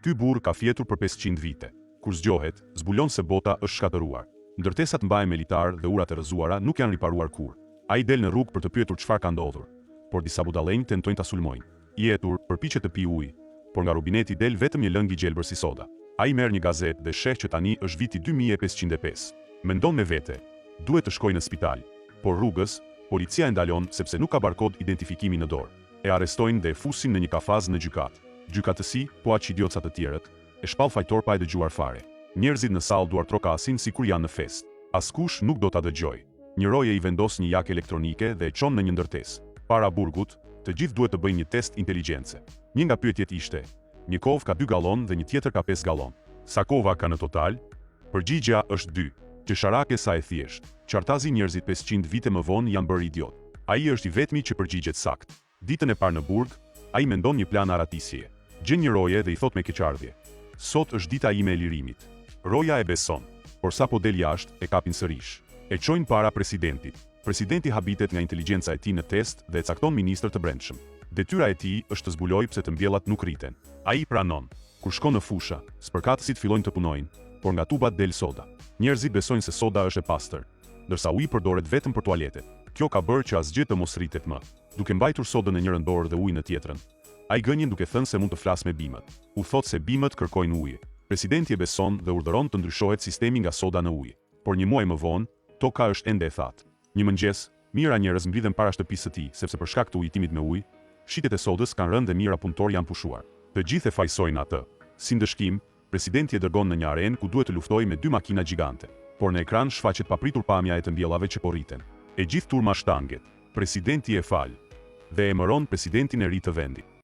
Ky burr ka fjetur për 500 vite. Kur zgjohet, zbulon se bota është shkatëruar. Ndërtesat mbahen me litar dhe urat e rrëzuara nuk janë riparuar kur. Ai del në rrugë për të pyetur çfarë ka ndodhur, por disa budallënj tentojnë ta sulmojnë. I etur përpiqet të pi ujë, por nga robineti del vetëm një lëng i gjelbër si soda. Ai merr një gazetë dhe sheh që tani është viti 2505. Mendon me vete, duhet të shkojë në spital, por rrugës, policia e ndalon sepse nuk ka barkod identifikimi në dorë. E arrestojnë dhe e fusin në një kafaz në gjykatë. Gjykatësi, po aq idiot sa të tjerët, e shpall fajtor pa e dëgjuar fare. Njerëzit në sallë duar trokasin sikur janë në fest. Askush nuk do ta dëgjojë. Një roje i vendos një jakë elektronike dhe e çon në një ndërtesë. Para burgut, të gjithë duhet të bëjnë një test inteligjencë. Një nga pyetjet ishte: një kovë ka 2 gallon dhe një tjetër ka 5 gallon. Sa kova ka në total? Përgjigjja është 2. Qesharake sa e thjesht. Qartazi njerëzit 500 vite më vonë janë bërë idiot. Ai është i vetmi që përgjigjet sakt. Ditën e parë në burg, ai mendon një plan aratisjeje. Gjen një roje dhe i thot me keqardhje: sot është dita ime e lirimit. Roja e beson, por sa po del jashtë, e kapin sërish. E çojnë para presidentit. Presidenti habitet nga inteligjenca e tij në test dhe e cakton ministër të brendshëm. Detyra e tij është të zbulojë pse të mbjellat nuk rriten. Ai pranon. Kur shkon në fusha, spërkatësit fillojnë të punojnë, por nga tubat del soda. Njerëzit besojnë se soda është e pastër, ndërsa uji përdoret vetëm për tualetet. Kjo ka bërë që asgjë të mos rritet më. Duke mbajtur sodën në njërin dorë dhe ujin në tjetrën, ai gënjen duke thënë se mund të flasë me bimët. U thot se bimët kërkojnë ujë. Presidenti e beson dhe urdhëron të ndryshohet sistemi nga soda në ujë. Por një muaj më vonë, toka është ende e thatë. Një mëngjes, mijëra njerëz mblidhen para shtëpisë së tij, sepse për shkak të ujëtimit me ujë, shitet e sodës kanë rënë dhe mijëra punëtor janë pushuar. Të gjithë e fajsojnë atë. Si ndëshkim, presidenti e dërgon në një arenë ku duhet të luftojë me 2 makina gjigante. Por në ekran shfaqet papritur pamja e të mbjellave që po rriten. E gjithë turma shtanget. Presidenti e fal dhe emëron presidentin e ri të vendit.